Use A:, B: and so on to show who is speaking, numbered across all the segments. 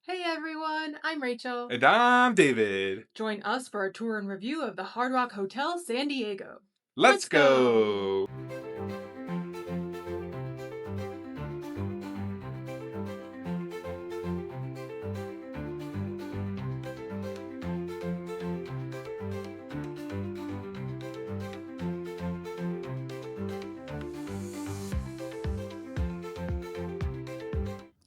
A: Hey everyone, I'm Rachel.
B: And I'm David.
A: Join us for a tour and review of the Hard Rock Hotel San Diego.
B: Let's go.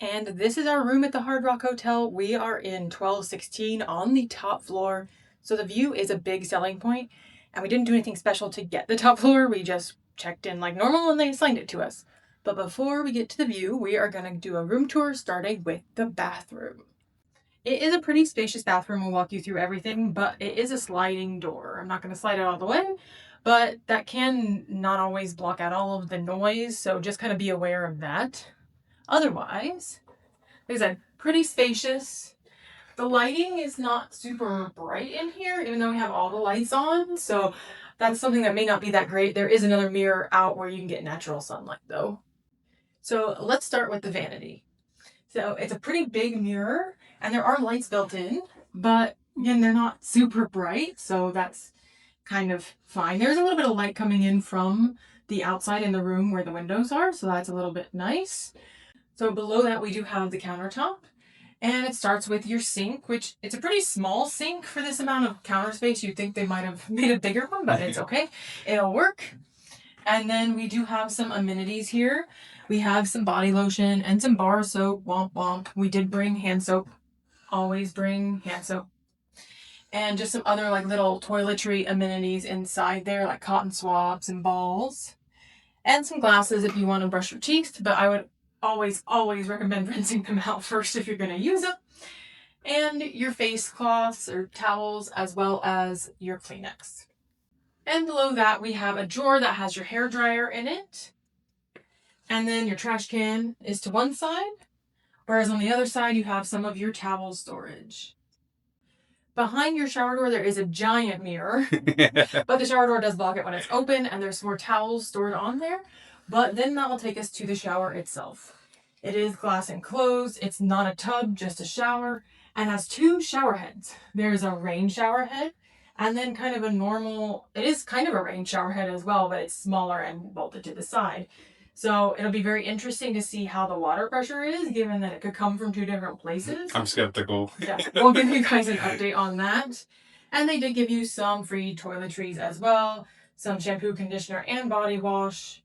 A: And this is our room at the Hard Rock Hotel. We are in 1216 on the top floor. So the view is a big selling point, and we didn't do anything special to get the top floor. We just checked in like normal and they assigned it to us. But before we get to the view, we are going to do a room tour starting with the bathroom. It is a pretty spacious bathroom. We'll walk you through everything, but it is a sliding door. I'm not going to slide it all the way, but that can not always block out all of the noise, so just kind of be aware of that. Otherwise, like I said, pretty spacious. The lighting is not super bright in here, even though we have all the lights on, so that's something that may not be that great. There is another mirror out where you can get natural sunlight, though. So let's start with the vanity. So it's a pretty big mirror, and there are lights built in, but again, they're not super bright, so that's kind of fine. There's a little bit of light coming in from the outside in the room where the windows are, so that's a little bit nice. So below that, we do have the countertop, and it starts with your sink, which it's a pretty small sink for this amount of counter space. You'd think they might have made a bigger one, but it's okay. It'll work. And then we do have some amenities here. We have some body lotion and some bar soap, womp womp. We did bring hand soap. Always bring hand soap. And just some other like little toiletry amenities inside there, like cotton swabs and balls. And some glasses if you want to brush your teeth, but I would always recommend rinsing them out first if you're going to use them. And your face cloths or towels, as well as your Kleenex. And below that, we have a drawer that has your hair dryer in it. And then your trash can is to one side, whereas on the other side, you have some of your towel storage. Behind your shower door, there is a giant mirror, but the shower door does block it when it's open, and there's more towels stored on there. But then that will take us to the shower itself. It is glass enclosed. It's not a tub, just a shower, and has two shower heads. There's a rain shower head, and then kind of a normal, it is kind of a rain shower head as well, but it's smaller and bolted to the side. So it'll be very interesting to see how the water pressure is, given that it could come from two different places.
B: I'm skeptical.
A: Yeah, we'll give you guys an update on that. And they did give you some free toiletries as well, some shampoo, conditioner, and body wash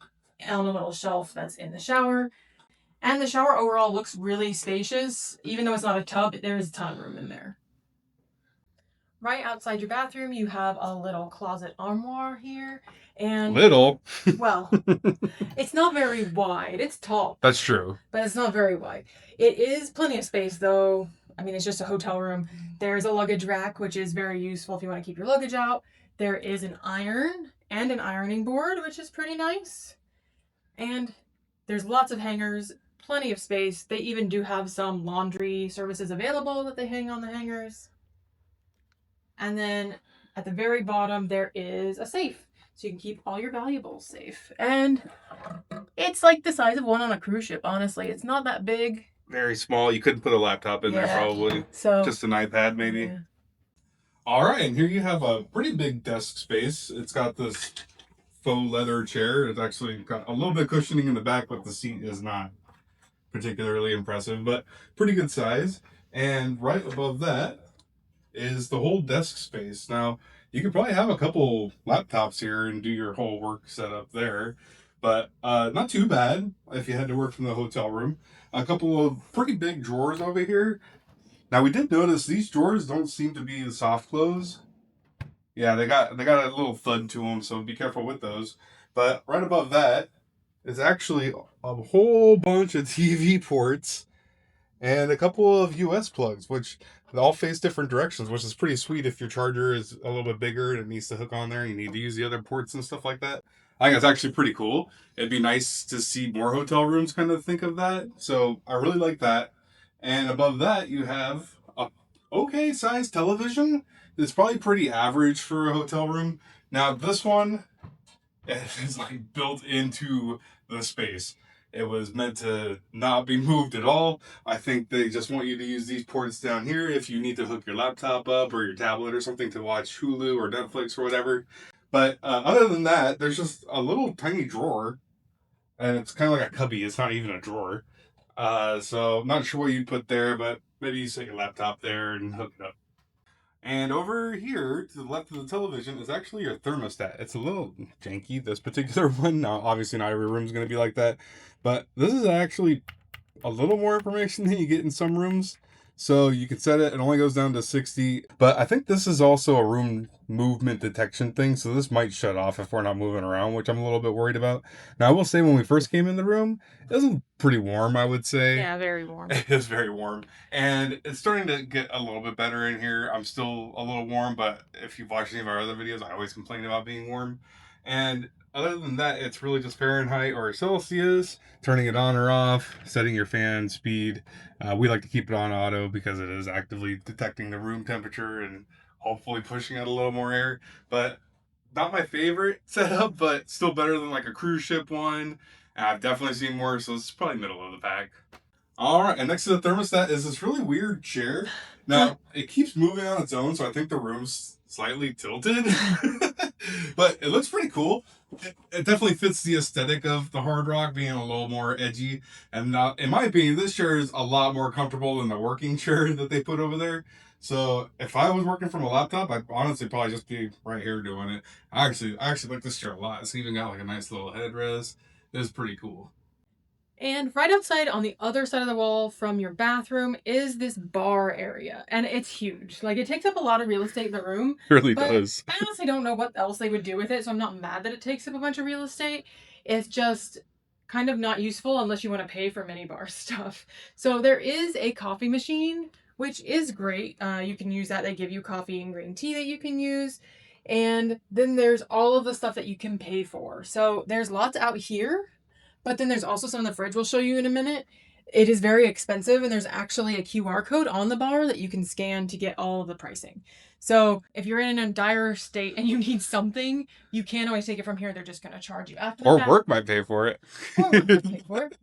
A: on a little shelf that's in the shower. And the shower overall looks really spacious. Even though it's not a tub, there is a ton of room in there. Right outside your bathroom, you have a little closet armoire here. And
B: Little.
A: well, it's not very wide. It's tall.
B: That's true.
A: But it's not very wide. It is plenty of space, though. I mean, it's just a hotel room. There's a luggage rack, which is very useful if you want to keep your luggage out. There is an iron and an ironing board, which is pretty nice. And there's lots of hangers, plenty of space. They even do have some laundry services available that they hang on the hangers. And then at the very bottom, there is a safe. So you can keep all your valuables safe. And it's like the size of one on a cruise ship, honestly. It's not that big.
B: Very small. You couldn't put a laptop in there probably.
A: So
B: just an iPad maybe.
A: Yeah.
B: All right, and here you have a pretty big desk space. It's got this faux leather chair. It's actually got a little bit of cushioning in the back, but the seat is not particularly impressive, but pretty good size. And right above that is the whole desk space. Now, you could probably have a couple laptops here and do your whole work setup there, but not too bad if you had to work from the hotel room. A couple of pretty big drawers over here. Now, we did notice these drawers don't seem to be soft close. Yeah, they got a little thud to them, so be careful with those. But right above that is actually a whole bunch of TV ports and a couple of US plugs, which they all face different directions, which is pretty sweet if your charger is a little bit bigger and it needs to hook on there. You need to use the other ports and stuff like that. I think it's actually pretty cool. It'd be nice to see more hotel rooms kind of think of that. So I really like that. And above that, you have a okay sized television. It's probably pretty average for a hotel room. Now this one is like built into the space. It was meant to not be moved at all. I think they just want you to use these ports down here if you need to hook your laptop up or your tablet or something to watch Hulu or Netflix or whatever. But other than that, there's just a little tiny drawer, and it's kind of like a cubby. It's not even a drawer. So not sure what you'd put there, but maybe you set your laptop there and hook it up. And over here to the left of the television is actually your thermostat. It's a little janky, this particular one. Now, obviously, not every room is going to be like that, but this is actually a little more information than you get in some rooms. So you can set it, it only goes down to 60. But I think this is also a room movement detection thing. So this might shut off if we're not moving around, which I'm a little bit worried about. Now, I will say when we first came in the room, it was pretty warm, I would say.
A: Yeah, very warm.
B: It is very warm. And it's starting to get a little bit better in here. I'm still a little warm, but if you've watched any of our other videos, I always complain about being warm. And other than that, it's really just Fahrenheit or Celsius, turning it on or off, setting your fan speed. We like to keep it on auto because it is actively detecting the room temperature and hopefully pushing out a little more air. But not my favorite setup, but still better than like a cruise ship one. And I've definitely seen worse, so it's probably middle of the pack. All right, and next to the thermostat is this really weird chair. Now, it keeps moving on its own, so I think the room's slightly tilted. But it looks pretty cool. It definitely fits the aesthetic of the Hard Rock being a little more edgy. And not, in my opinion, this chair is a lot more comfortable than the working chair that they put over there. So if I was working from a laptop, I'd honestly probably just be right here doing it. I actually like this chair a lot. It's even got like a nice little headrest. It's pretty cool.
A: And right outside on the other side of the wall from your bathroom is this bar area. And it's huge. Like, it takes up a lot of real estate in the room.
B: It really does.
A: I honestly don't know what else they would do with it, so I'm not mad that it takes up a bunch of real estate. It's just kind of not useful unless you want to pay for mini bar stuff. So there is a coffee machine, which is great. You can use that. They give you coffee and green tea that you can use. And then there's all of the stuff that you can pay for. So there's lots out here. But then there's also some in the fridge we'll show you in a minute. It is very expensive, and there's actually a QR code on the bar that you can scan to get all of the pricing. So if you're in a dire state and you need something, you can always take it from here. They're just going to charge you after
B: Or
A: that.
B: work might pay for it.
A: Or work might pay for it.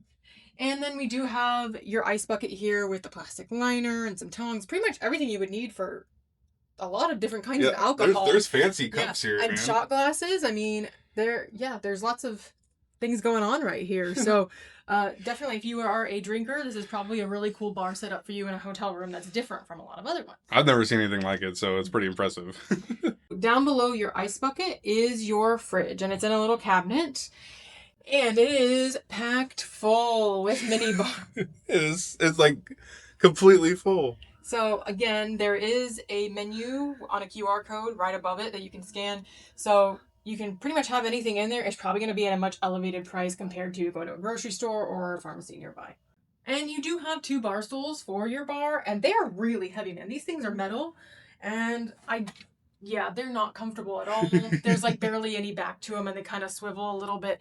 A: And then we do have your ice bucket here with the plastic liner and some tongs. Pretty much everything you would need for a lot of different kinds of alcohol.
B: There's fancy cups here,
A: and
B: man.
A: shot glasses. I mean, there's lots of things going on right here. So definitely, if you are a drinker, this is probably a really cool bar set up for you in a hotel room that's different from a lot of other ones.
B: I've never seen anything like it, so it's pretty impressive.
A: Down below your ice bucket is your fridge, and it's in a little cabinet. And it is packed full with mini bars.
B: It's like completely full.
A: So again, there is a menu on a QR code right above it that you can scan. So you can pretty much have anything in there. It's probably going to be at a much elevated price compared to going to a grocery store or a pharmacy nearby. And you do have 2 bar stools for your bar, and they are really heavy, man. These things are metal, and they're not comfortable at all. There's like barely any back to them, and they kind of swivel a little bit.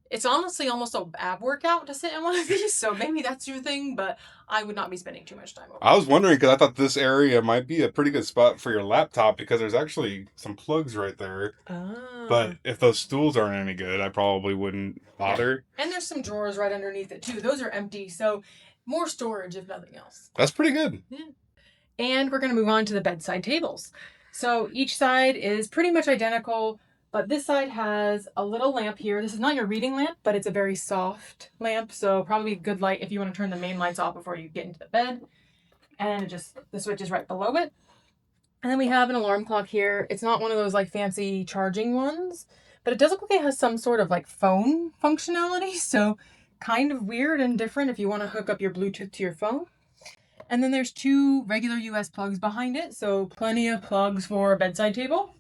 A: It's honestly almost a ab workout to sit in one of these, so maybe that's your thing, but I would not be spending too much time over.
B: I was wondering because I thought this area might be a pretty good spot for your laptop because there's actually some plugs right there.
A: Oh.
B: But if those stools aren't any good, I probably wouldn't bother.
A: Yeah. And there's some drawers right underneath it too. Those are empty, so more storage if nothing else.
B: That's pretty good.
A: Yeah. And we're going to move on to the bedside tables. So each side is pretty much identical. But this side has a little lamp here. This is not your reading lamp, but it's a very soft lamp. So probably a good light if you want to turn the main lights off before you get into the bed. And the switch is right below it. And then we have an alarm clock here. It's not one of those like fancy charging ones, but it does look like it has some sort of like phone functionality. So kind of weird and different if you want to hook up your Bluetooth to your phone. And then there's 2 regular US plugs behind it. So plenty of plugs for a bedside table.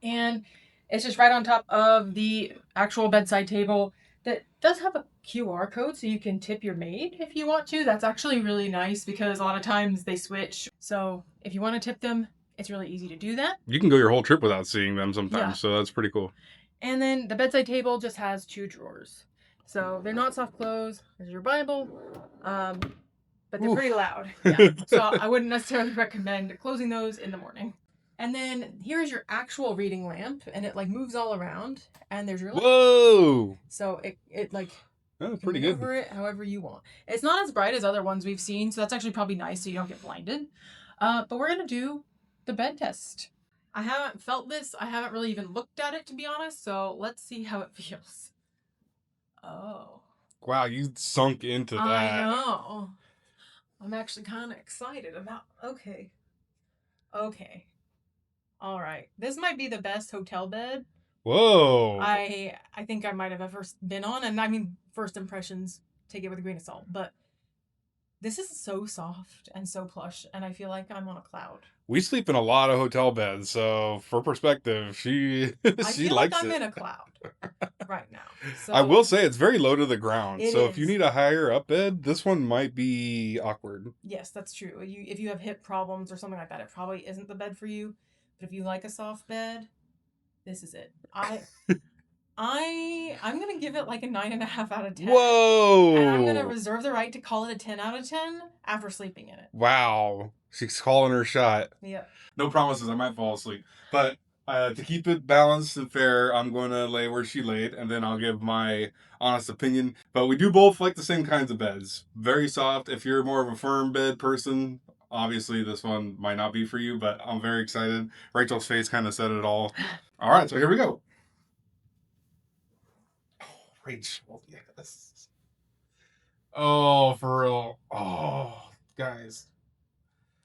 A: And it's just right on top of the actual bedside table that does have a QR code so you can tip your maid if you want to. That's actually really nice because a lot of times they switch. So if you want to tip them, it's really easy to do that.
B: You can go your whole trip without seeing them sometimes,
A: Yeah.
B: So that's pretty cool.
A: And then the bedside table just has 2 drawers. So they're not soft close. There's your Bible. But they're pretty loud. Yeah. So I wouldn't necessarily recommend closing those in the morning. And then here's your actual reading lamp, and it like moves all around, and there's your light.
B: Whoa!
A: So it like
B: Oh,
A: You can
B: pretty good.
A: maneuver it however you want. It's not as bright as other ones we've seen, so that's actually probably nice so you don't get blinded. But we're going to do the bed test. I haven't felt this. I haven't really even looked at it, to be honest, so let's see how it feels. Oh.
B: Wow, you sunk into that.
A: I know. I'm actually kind of excited about... Okay. All right. This might be the best hotel bed
B: Whoa.
A: I think I might have ever been on. And I mean, first impressions, take it with a grain of salt. But this is so soft and so plush, and I feel like I'm on a cloud.
B: We sleep in a lot of hotel beds, so for perspective, she
A: I
B: she
A: feel like
B: likes
A: I'm
B: it.
A: in a cloud right now. So
B: I will say it's very low to the ground,
A: It
B: so if you
A: is.
B: need a higher up bed, this one might be awkward.
A: Yes, that's true. If you have hip problems or something like that, it probably isn't the bed for you. But if you like a soft bed, this is it. I'm gonna give it like a 9.5 out of 10.
B: Whoa!
A: And I'm gonna reserve the right to call it a 10 out of 10 after sleeping in it.
B: Wow, she's calling her shot.
A: Yeah.
B: No promises. I might fall asleep, but to keep it balanced and fair, I'm going to lay where she laid, and then I'll give my honest opinion. But we do both like the same kinds of beds. Very soft. If you're more of a firm bed person, obviously this one might not be for you, but I'm very excited. Rachel's face kind of said it all. All right, so here we go. Oh, Rachel, yes. Oh, for real. Oh, guys.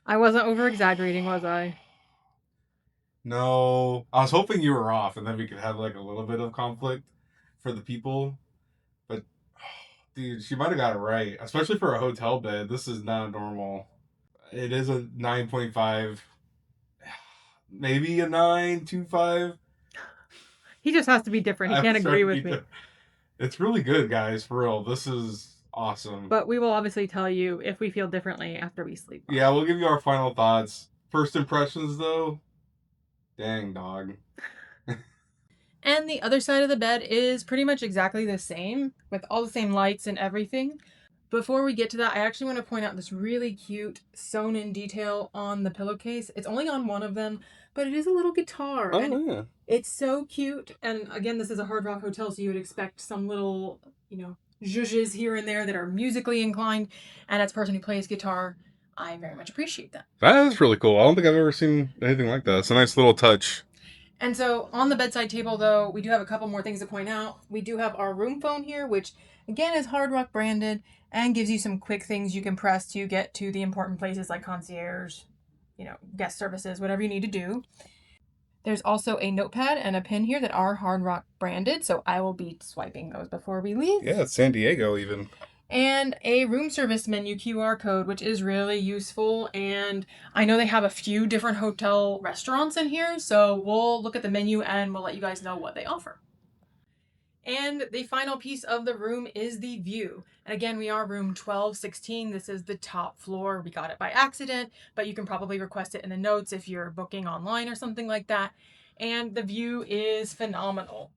A: I wasn't over exaggerating, was I?
B: No, I was hoping you were off, and then we could have like a little bit of conflict for the people. But, dude, she might have got it right, especially for a hotel bed. This is not normal. It is a 9.5, maybe a 9.25.
A: He just has to be different. He can't agree with me.
B: It's really good, guys. For real, this is awesome.
A: But we will obviously tell you if we feel differently after we sleep.
B: Yeah, we'll give you our final thoughts. First impressions, though. Dang, dog.
A: And the other side of the bed is pretty much exactly the same, with all the same lights and everything. Before we get to that, I actually want to point out this really cute sewn-in detail on the pillowcase. It's only on one of them, but it is a little guitar.
B: Oh,
A: and
B: yeah.
A: It's so cute. And again, this is a Hard Rock hotel, so you would expect some little, zhuzhes here and there that are musically inclined. And as a person who plays guitar, I very much appreciate that.
B: That is really cool. I don't think I've ever seen anything like that. It's a nice little touch.
A: And so on the bedside table, though, we do have a couple more things to point out. We do have our room phone here, which again is Hard Rock branded and gives you some quick things you can press to get to the important places like concierge, guest services, whatever you need to do. There's also a notepad and a pen here that are Hard Rock branded, so I will be swiping those before we leave.
B: Yeah, it's San Diego even.
A: And a room service menu QR code, which is really useful. And I know they have a few different hotel restaurants in here, so we'll look at the menu and we'll let you guys know what they offer. And the final piece of the room is the view. And again, we are room 1216. This is the top floor. We got it by accident, but you can probably request it in the notes if you're booking online or something like that. And the view is phenomenal.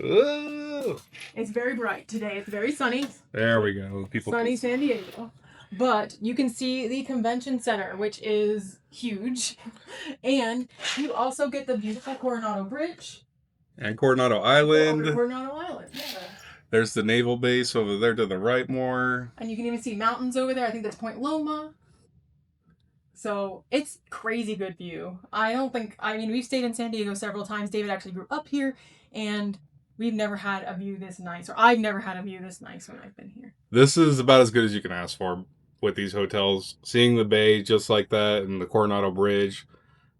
B: Ooh.
A: It's very bright today. It's very sunny.
B: There we go.
A: Sunny San Diego. But you can see the convention center, which is huge. And you also get the beautiful Coronado Bridge.
B: And Coronado Island.
A: Coronado Island, yeah.
B: There's the naval base over there to the right more.
A: And you can even see mountains over there. I think that's Point Loma. So it's crazy good view. We've stayed in San Diego several times. David actually grew up here, and we've never had a view this nice, or I've never had a view this nice when I've been here.
B: This is about as good as you can ask for with these hotels. Seeing the bay just like that and the Coronado Bridge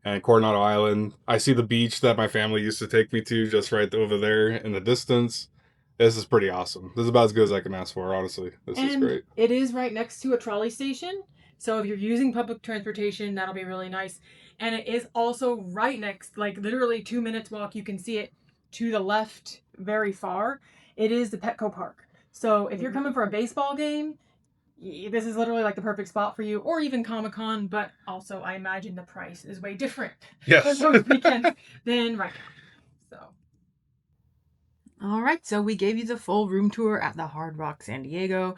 B: and Coronado Island. I see the beach that my family used to take me to just right over there in the distance. This is pretty awesome. This is about as good as I can ask for, honestly. This is great.
A: It is right next to a trolley station. So if you're using public transportation, that'll be really nice. And it is also right next, like literally 2 minutes walk. You can see it to the left very far. It is the Petco Park. So if you're coming for a baseball game, this is literally like the perfect spot for you, or even Comic-Con, but also I imagine the price is way different
B: yes.
A: for those weekends than right now. So, all right, so we gave you the full room tour at the Hard Rock San Diego,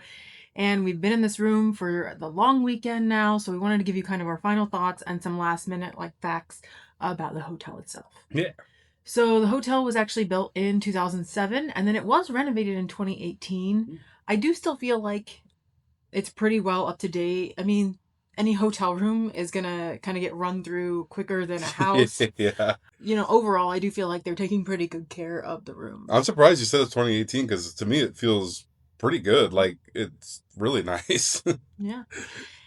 A: and we've been in this room for the long weekend now, so we wanted to give you kind of our final thoughts and some last minute facts about the hotel itself.
B: Yeah.
A: So the hotel was actually built in 2007 and then it was renovated in 2018. I do still feel like it's pretty well up to date. I mean, any hotel room is gonna kind of get run through quicker than a house.
B: Yeah.
A: Overall, I do feel like they're taking pretty good care of the
B: I'm
A: rooms.
B: surprised you said it's 2018 because to me it feels pretty good. Like it's really nice.
A: Yeah.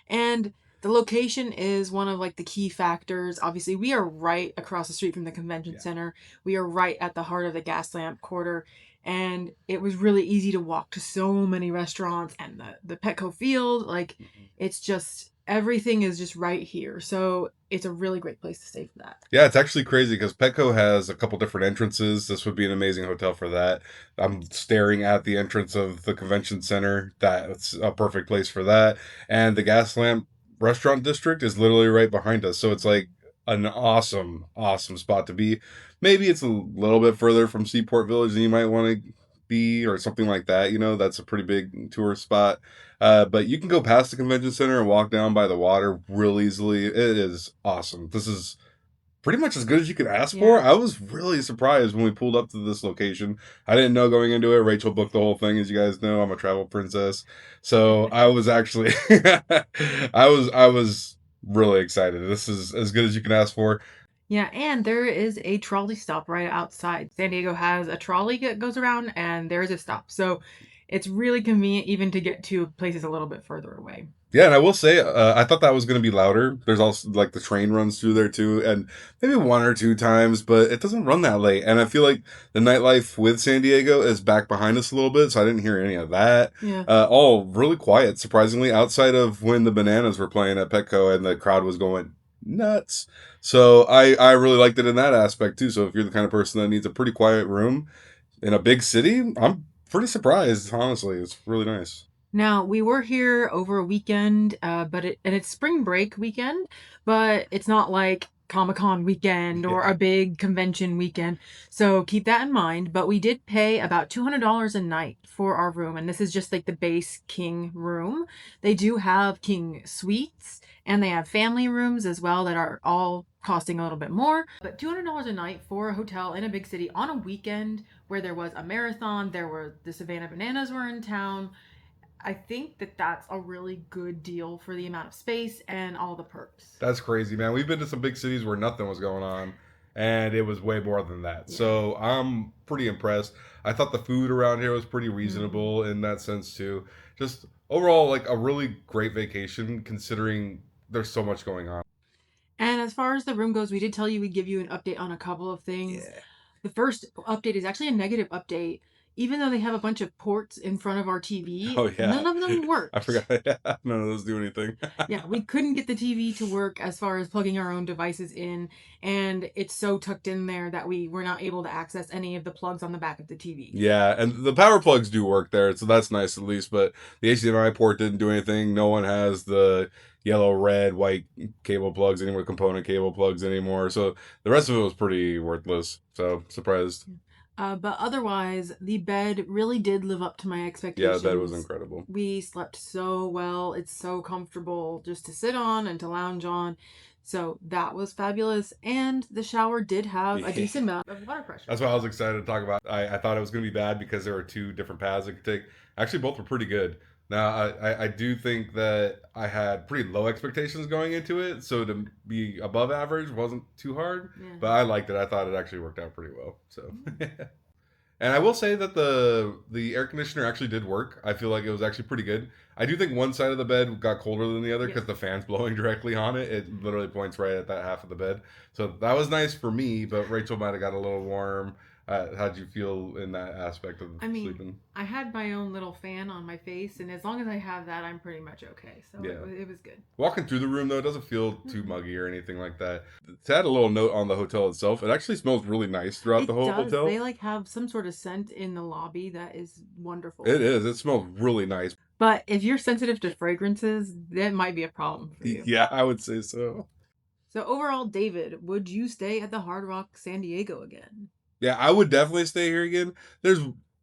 A: And the location is one of like the key factors. Obviously, we are right across the street from the convention
B: Yeah.
A: center. We are right at the heart of the Gaslamp quarter. And it was really easy to walk to so many restaurants and the Petco field. Like
B: Mhm.
A: it's just everything is just right here. So it's a really great place to stay for that.
B: Yeah, it's actually crazy because Petco has a couple different entrances. This would be an amazing hotel for that. I'm staring at the entrance of the convention center. That's a perfect place for that. And the Gaslamp restaurant district is literally right behind us. So it's like an awesome, awesome spot to be. Maybe it's a little bit further from Seaport Village than you might want to be or something like that. That's a pretty big tourist spot. But you can go past the convention center and walk down by the water real easily. It is awesome. This is pretty much as good as you could ask for.
A: Yeah.
B: I was really surprised when we pulled up to this location. I didn't know going into it. Rachel booked the whole thing, as you guys know. I'm a travel princess, so I was actually, I was really excited. This is as good as you can ask for.
A: Yeah, and there is a trolley stop right outside. San Diego has a trolley that goes around, and there is a stop. So it's really convenient even to get to places a little bit further away.
B: Yeah, and I will say, I thought that was going to be louder. There's also like the train runs through there too, and maybe one or two times, but it doesn't run that late. And I feel like the nightlife with San Diego is back behind us a little bit, so I didn't hear any of that.
A: Yeah.
B: All really quiet, surprisingly, outside of when the Bananas were playing at Petco and the crowd was going nuts. So I really liked it in that aspect too. So if you're the kind of person that needs a pretty quiet room in a big city, I'm pretty surprised. Honestly, it's really nice.
A: Now we were here over a weekend, and it's spring break weekend, but it's not like Comic-Con weekend or
B: Yeah.
A: a big convention weekend. So keep that in mind. But we did pay about $200 a night for our room, and this is just like the base king room. They do have king suites, and they have family rooms as well that are all costing a little bit more. But $200 a night for a hotel in a big city on a weekend where there was a marathon, there were the Savannah Bananas were in town. I think that that's a really good deal for the amount of space and all the perks.
B: That's crazy, man. We've been to some big cities where nothing was going on, and it was way more than that.
A: Yeah.
B: So I'm pretty impressed. I thought the food around here was pretty
A: Mm.
B: reasonable in that sense too. Just overall, like a really great vacation considering there's so much going on.
A: And as far as the room goes, we did tell you we'd give you an update on a couple of things.
B: Yeah.
A: The first update is actually a negative update. Even though they have a bunch of ports in front of our TV,
B: Oh yeah.
A: none of them
B: I
A: worked.
B: forgot. None of those do anything.
A: Yeah, we couldn't get the TV to work as far as plugging our own devices in, and it's so tucked in there that we were not able to access any of the plugs on the back of the TV.
B: Yeah, and the power plugs do work there, so that's nice at least. But the HDMI port didn't do anything. No one has the yellow, red, white cable plugs anymore, component cable plugs anymore. So the rest of it was pretty worthless. So surprised.
A: But otherwise, the bed really did live up to my
B: Yeah, that was
A: expectations.
B: incredible.
A: We slept so well. It's so comfortable just to sit on and to lounge on. So that was fabulous. And the shower did have a
B: Yeah.
A: decent amount of water pressure.
B: That's what I was excited to talk about. I thought it was going to be bad because there were two different paths it could take. Actually, both were pretty good. Now, I do think that I had pretty low expectations going into it, so to be above average wasn't too hard,
A: Yeah.
B: but I liked it. I thought it actually worked out pretty well. So, and I will say that the air conditioner actually did work. I feel like it was actually pretty good. I do think one side of the bed got colder than the other
A: Yes.
B: because the fan's blowing directly on it. It literally points right at that half of the bed. So that was nice for me, but Rachel might have got a little warm. How'd you feel in that aspect of
A: I mean,
B: sleeping?
A: I had my own little fan on my face, and as long as I have that, I'm pretty much okay. So
B: Yeah.
A: it was good.
B: Walking through the room though, it doesn't feel too muggy or anything like that. To add a little note on the hotel itself, it actually smells really nice throughout the
A: It
B: whole
A: does.
B: hotel.
A: They like have some sort of scent in the lobby that is wonderful.
B: It is. It smells really nice.
A: But if you're sensitive to fragrances, that might be a problem for you.
B: Yeah, I would say so.
A: So overall, David, would you stay at the Hard Rock San Diego again?
B: Yeah, I would definitely stay here again. There's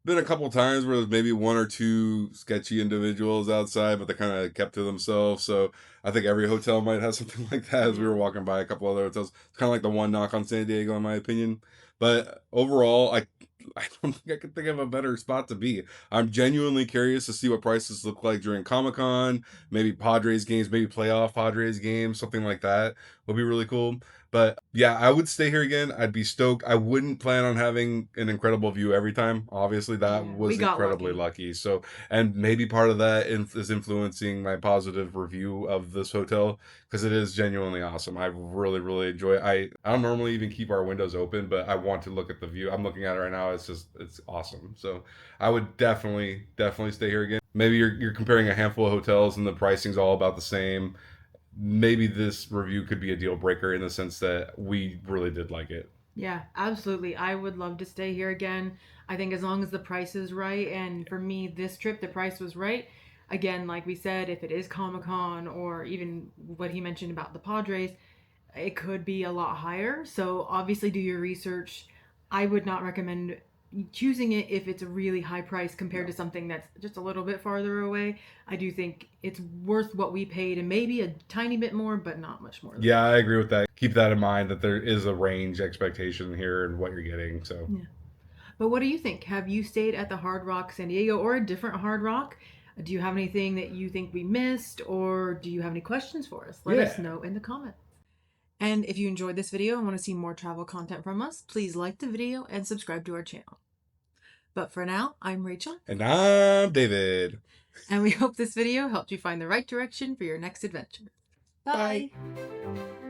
B: been a couple times where there's maybe one or two sketchy individuals outside, but they kind of kept to themselves. So I think every hotel might have something like that. As we were walking by a couple other hotels, it's kind of like the one knock on San Diego, in my opinion. But overall, I don't think I could think of a better spot to be. I'm genuinely curious to see what prices look like during Comic-Con, maybe Padres games, maybe playoff Padres games, something like that would be really cool. But yeah, I would stay here again. I'd be stoked. I wouldn't plan on having an incredible view every time. Obviously, that
A: Yeah, we
B: was
A: got
B: incredibly
A: lucky.
B: lucky. So, and maybe part of that is influencing my positive review of this hotel because it is genuinely awesome. I really, really enjoy it. I don't normally even keep our windows open, but I want to look at the view. I'm looking at it right now. It's awesome. So I would definitely stay here again. Maybe you're comparing a handful of hotels and the pricing's all about the same. Maybe this review could be a deal breaker in the sense that we really did like it.
A: Yeah, absolutely. I would love to stay here again. I think as long as the price is right, and for me, this trip, the price was right. Again, like we said, if it is Comic Con or even what he mentioned about the Padres, it could be a lot higher. So obviously, do your research. I would not recommend choosing it if it's a really high price compared to
B: No.
A: something that's just a little bit farther away. I do think it's worth what we paid and maybe a tiny bit more, but not much more than
B: Yeah,
A: that.
B: I agree with that. Keep that in mind that there is a range expectation here and what you're getting. So
A: Yeah. But what do you think? Have you stayed at the Hard Rock San Diego or a different Hard Rock? Do you have anything that you think we missed, or do you have any questions for us? Let us
B: yeah.
A: know in the comments. And if you enjoyed this video and want to see more travel content from us, please like the video and subscribe to our channel. But for now, I'm Rachel,
B: And I'm David.
A: and we hope this video helped you find the right direction for your next adventure.
B: Bye.
A: Bye!